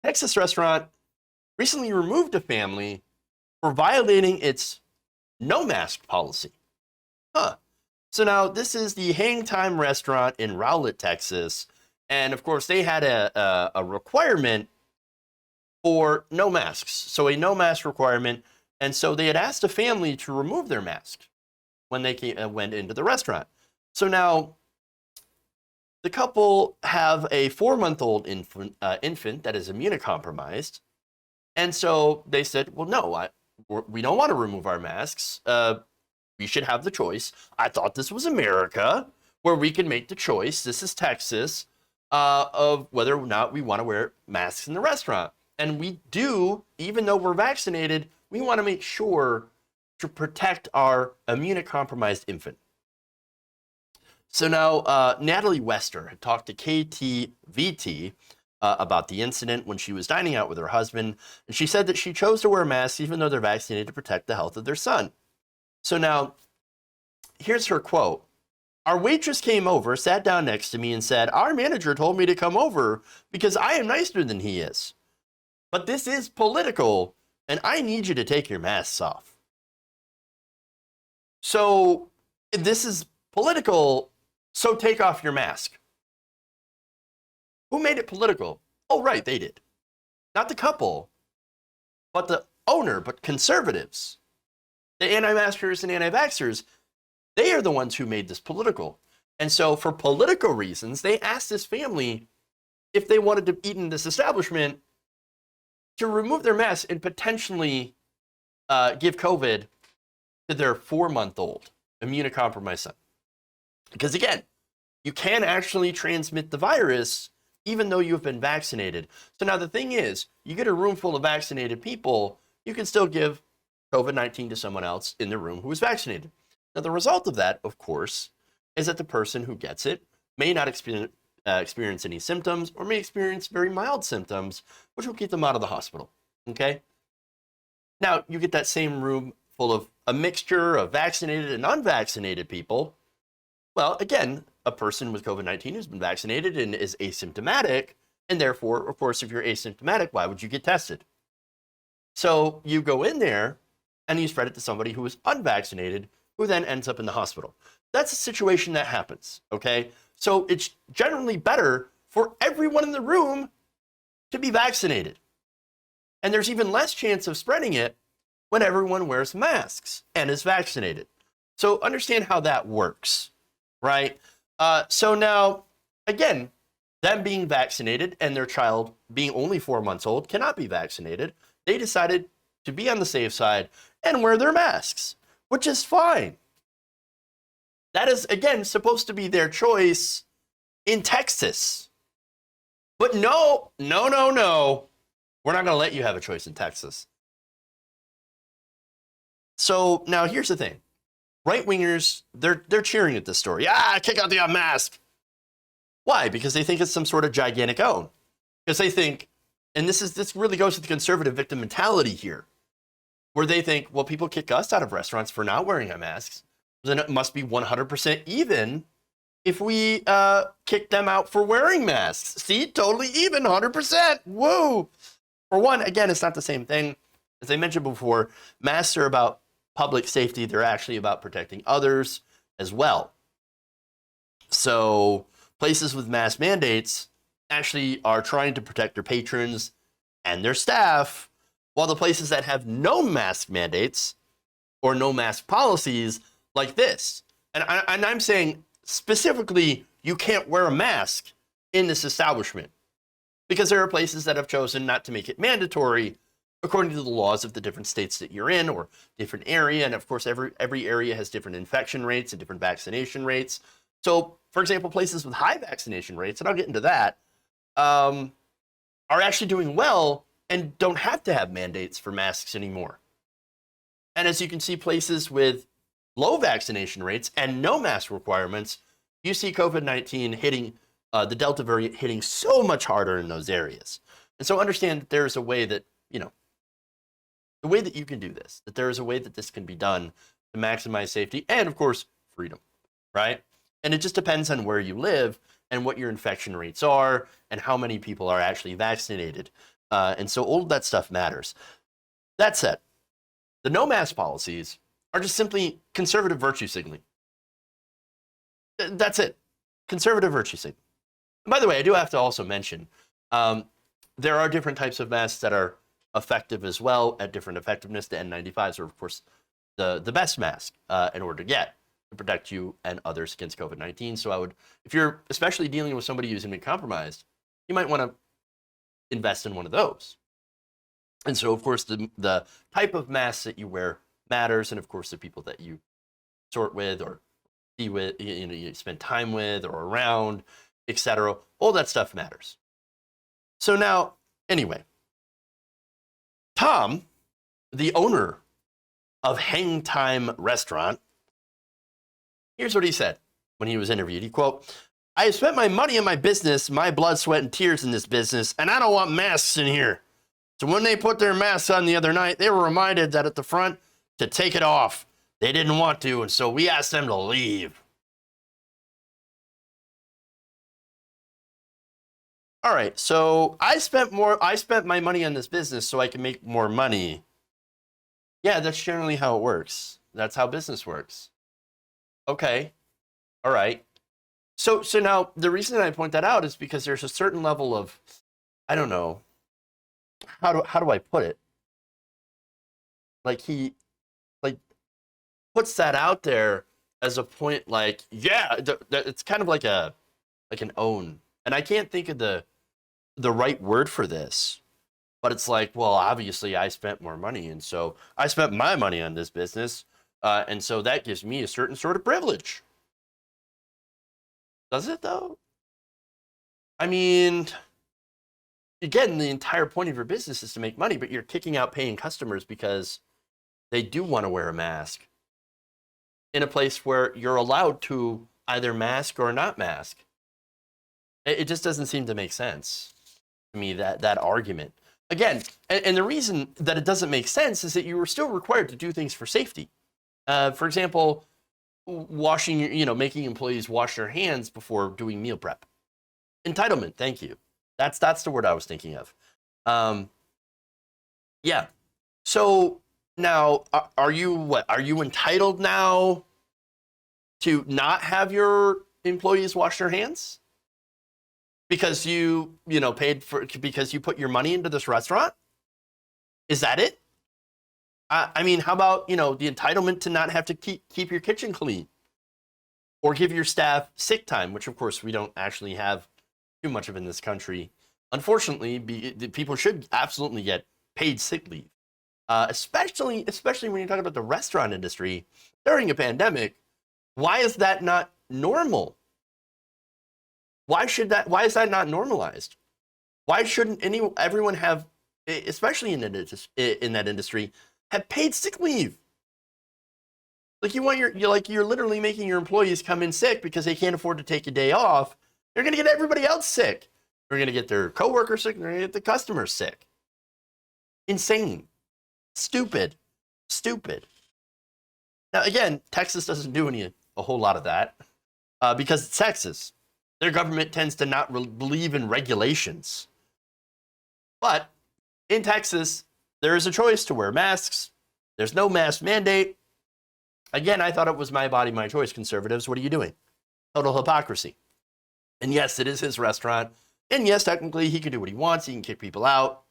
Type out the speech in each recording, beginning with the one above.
Texas restaurant recently removed a family for violating its no mask policy. Huh. So now this is the Hang Time restaurant in Rowlett, Texas. And of course, they had a requirement for no masks. So a no mask requirement. And so they had asked a family to remove their mask when they went into the restaurant. So now the couple have a 4-month-old infant that is immunocompromised. And so they said, well, no, we don't want to remove our masks. We should have the choice. I thought this was America, where we can make the choice. This is Texas, of whether or not we want to wear masks in the restaurant. And we do, even though we're vaccinated, we want to make sure to protect our immunocompromised infant. So now, Natalie Wester had talked to KTVT about the incident when she was dining out with her husband, and she said that she chose to wear masks even though they're vaccinated to protect the health of their son. So now, here's her quote. Our waitress came over, sat down next to me, and said, our manager told me to come over because I am nicer than he is. But this is political, and I need you to take your masks off. So, this is political, so take off your mask. Who made it political? Oh, right, they did. Not the couple, but the owner, but conservatives. The anti-maskers and anti-vaxxers, they are the ones who made this political. And so for political reasons, they asked this family if they wanted to eat in this establishment to remove their mask and potentially give COVID to their 4-month-old immunocompromised son. Because again, you can actually transmit the virus even though you've been vaccinated. So now the thing is, you get a room full of vaccinated people, you can still give COVID-19 to someone else in the room who is vaccinated. Now the result of that, of course, is that the person who gets it may not experience any symptoms or may experience very mild symptoms, which will keep them out of the hospital, okay? Now, you get that same room full of a mixture of vaccinated and unvaccinated people. Well, again, a person with COVID-19 who's been vaccinated and is asymptomatic, and therefore, of course, if you're asymptomatic, why would you get tested? So you go in there and you spread it to somebody who is unvaccinated, who then ends up in the hospital. That's a situation that happens, okay? So it's generally better for everyone in the room to be vaccinated. And there's even less chance of spreading it when everyone wears masks and is vaccinated. So understand how that works, right? So now, again, them being vaccinated and their child being only 4 months old cannot be vaccinated. They decided to be on the safe side and wear their masks, which is fine. That is, again, supposed to be their choice in Texas. But no. We're not going to let you have a choice in Texas. So now here's the thing. Right-wingers, they're cheering at this story. Kick out the unmask. Why? Because they think it's some sort of gigantic own. Because they think, and this really goes to the conservative victim mentality here, where they think, well, people kick us out of restaurants for not wearing our masks, then it must be 100% even if we kick them out for wearing masks. See, totally even, 100%. Woo! For one, again, it's not the same thing. As I mentioned before, masks are about public safety. They're actually about protecting others as well. So places with mask mandates actually are trying to protect their patrons and their staff, while the places that have no mask mandates or no mask policies like this, and I'm saying specifically, you can't wear a mask in this establishment because there are places that have chosen not to make it mandatory according to the laws of the different states that you're in or different area. And of course, every area has different infection rates and different vaccination rates. So, for example, places with high vaccination rates, and I'll get into that, are actually doing well and don't have to have mandates for masks anymore. And as you can see, places with low vaccination rates and no mask requirements, you see COVID-19 hitting, the Delta variant hitting so much harder in those areas. And so understand that there's a way that, the way that you can do this, that there is a way that this can be done to maximize safety and, of course, freedom, right? And it just depends on where you live and what your infection rates are and how many people are actually vaccinated. And so all of that stuff matters. That said, the no mask policies are just simply conservative virtue signaling. That's it. Conservative virtue signaling. And by the way, I do have to also mention there are different types of masks that are effective as well at different effectiveness. The N95s are, of course, the best mask in order to get to protect you and others against COVID-19. So I would, if you're especially dealing with somebody who's immunocompromised, you might want to invest in one of those. And so, of course, the type of mask that you wear matters, and of course, the people that you sort with or be with, you spend time with or around, etc. All that stuff matters. So now, anyway, Tom, the owner of Hang Time Restaurant, here's what he said when he was interviewed. He quote, "I have spent my money in my business, my blood, sweat, and tears in this business, and I don't want masks in here. So when they put their masks on the other night, they were reminded that at the front to take it off. They didn't want to, and so we asked them to leave." All right, so I spent my money on this business so I can make more money. Yeah, that's generally how it works. That's how business works. Okay. All right. So now the reason I point that out is because there's a certain level of, I don't know, how do I put it? Like he puts that out there as a point, like, yeah, it's kind of like an own. And I can't think of the right word for this, but it's like, well, obviously I spent more money, and so I spent my money on this business, and so that gives me a certain sort of privilege. Does it though? I mean, again, the entire point of your business is to make money, but you're kicking out paying customers because they do want to wear a mask in a place where you're allowed to either mask or not mask. It just doesn't seem to make sense to me, that argument. Again, and the reason that it doesn't make sense is that you were still required to do things for safety. For example, making employees wash their hands before doing meal prep. Entitlement, thank you. That's the word I was thinking of. Yeah. So now, are you entitled now to not have your employees wash their hands because you because you put your money into this restaurant? Is that it? I mean, how about, the entitlement to not have to keep your kitchen clean or give your staff sick time, which of course we don't actually have too much of in this country. Unfortunately, people should absolutely get paid sick leave, especially when you're talking about the restaurant industry during a pandemic. Why is that not normal? Why is that not normalized? Why shouldn't everyone have, especially in that industry, have paid sick leave? Like you're literally making your employees come in sick because they can't afford to take a day off. They're going to get everybody else sick. They're going to get their coworkers sick. They're going to get the customers sick. Insane. Stupid. Now, again, Texas doesn't do a whole lot of that because it's Texas. Their government tends to not believe in regulations. But in Texas, there is a choice to wear masks. There's no mask mandate. Again, I thought it was my body, my choice. Conservatives, what are you doing? Total hypocrisy. And yes, it is his restaurant. And yes, technically, he can do what he wants. He can kick people out.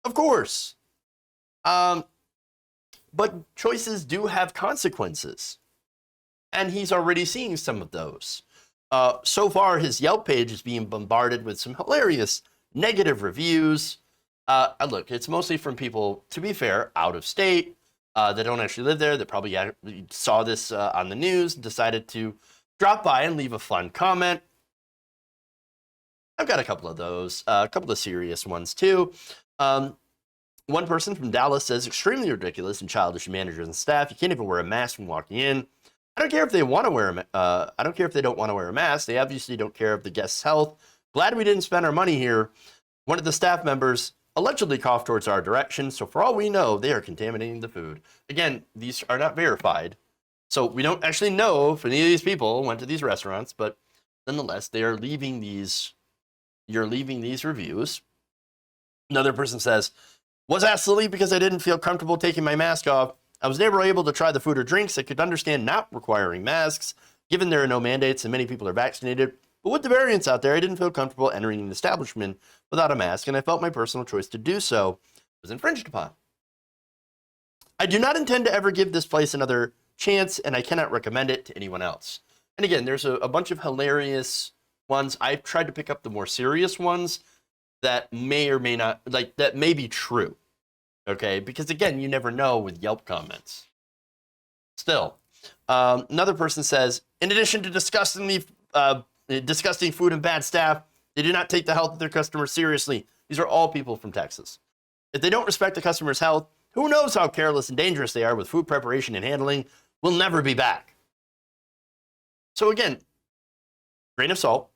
Of course. But choices do have consequences. And he's already seeing some of those. So far, his Yelp page is being bombarded with some hilarious negative reviews. Look, it's mostly from people, to be fair, out of state, that don't actually live there, that probably saw this on the news, decided to drop by and leave a fun comment. I've got a couple of those, a couple of serious ones too. One person from Dallas says, "Extremely ridiculous and childish managers and staff. You can't even wear a mask when walking in. I don't care if they want to wear I don't care if they don't want to wear a mask. They obviously don't care of the guest's health. Glad we didn't spend our money here." One of the staff members allegedly coughed towards our direction, so for all we know, they are contaminating the food. Again, these are not verified, so we don't actually know if any of these people went to these restaurants, but nonetheless, you're leaving these reviews. Another person says, was asked to leave because I didn't feel comfortable taking my mask off. I was never able to try the food or drinks. I could understand not requiring masks, given there are no mandates and many people are vaccinated. But with the variants out there, I didn't feel comfortable entering an establishment without a mask, and I felt my personal choice to do so was infringed upon. I do not intend to ever give this place another chance, and I cannot recommend it to anyone else. And again, there's a bunch of hilarious ones. I've tried to pick up the more serious ones that may or may not, like, that may be true. Okay, because again, you never know with Yelp comments. Still, another person says, in addition to discussing food and bad staff, they do not take the health of their customers seriously. These are all people from Texas. If they don't respect the customer's health, who knows how careless and dangerous they are with food preparation and handling, will never be back. So again, grain of salt.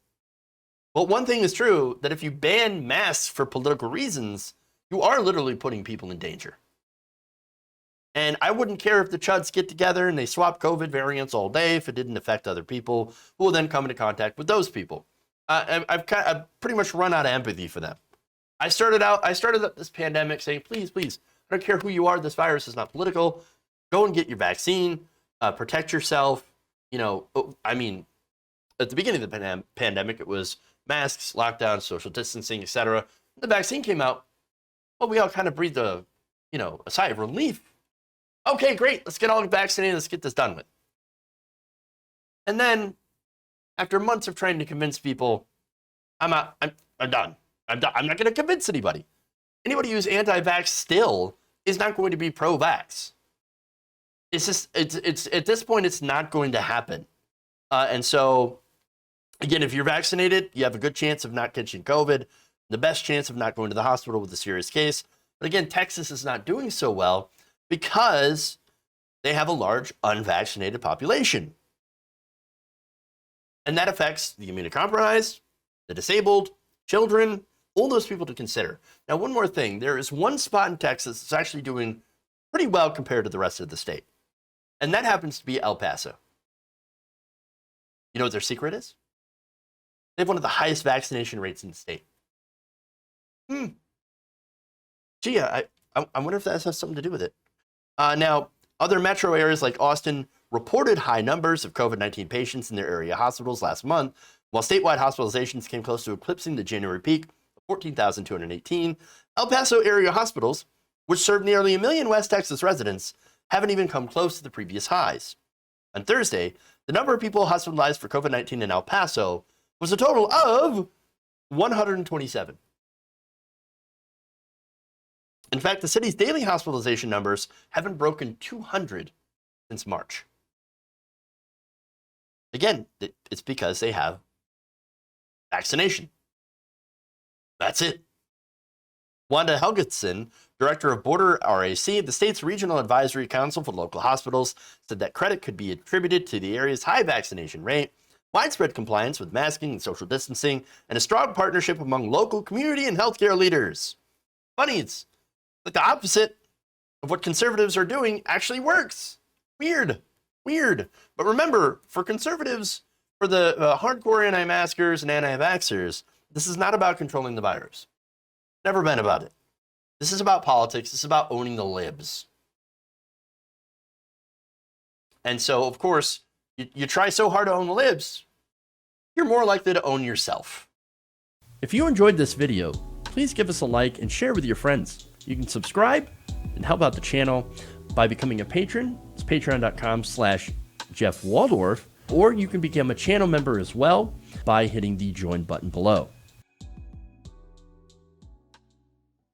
But one thing is true, that if you ban masks for political reasons, you are literally putting people in danger. And I wouldn't care if the chuds get together and they swap COVID variants all day if it didn't affect other people who will then come into contact with those people. I've pretty much run out of empathy for them. I started this pandemic saying, please, I don't care who you are. This virus is not political. Go and get your vaccine. Protect yourself. You know, I mean, at the beginning of the pandemic, it was masks, lockdown, social distancing, etc. The vaccine came out. Well, we all kind of breathed a sigh of relief. Okay, great. Let's get all vaccinated. Let's get this done with. And then, after months of trying to convince people, I'm done. I'm not going to convince anybody. Anybody who's anti-vax still is not going to be pro-vax. It's just, it's at this point, it's not going to happen. And so, again, if you're vaccinated, you have a good chance of not catching COVID, the best chance of not going to the hospital with a serious case. But again, Texas is not doing so well because they have a large unvaccinated population. And that affects the immunocompromised, the disabled, children, all those people to consider. Now, one more thing. There is one spot in Texas that's actually doing pretty well compared to the rest of the state. And that happens to be El Paso. You know what their secret is? They have one of the highest vaccination rates in the state. Gee, I wonder if that has something to do with it. Now, other metro areas like Austin reported high numbers of COVID-19 patients in their area hospitals last month, while statewide hospitalizations came close to eclipsing the January peak of 14,218. El Paso area hospitals, which serve nearly 1 million West Texas residents, haven't even come close to the previous highs. On Thursday, the number of people hospitalized for COVID-19 in El Paso was a total of 127. In fact, the city's daily hospitalization numbers haven't broken 200 since March. Again, it's because they have vaccination. That's it. Wanda Helgetson, director of Border RAC, the state's regional advisory council for local hospitals, said that credit could be attributed to the area's high vaccination rate, widespread compliance with masking and social distancing, and a strong partnership among local community and healthcare leaders. Funny, it's like the opposite of what conservatives are doing actually works. Weird. But remember, for conservatives, for the hardcore anti-maskers and anti-vaxxers, this is not about controlling the virus. Never been about it. This is about politics. This is about owning the libs. And so, of course, you try so hard to own the libs, you're more likely to own yourself. If you enjoyed this video, please give us a like and share with your friends. You can subscribe and help out the channel by becoming a patron. It's patreon.com/Jeff Waldorf, or you can become a channel member as well by hitting the join button below.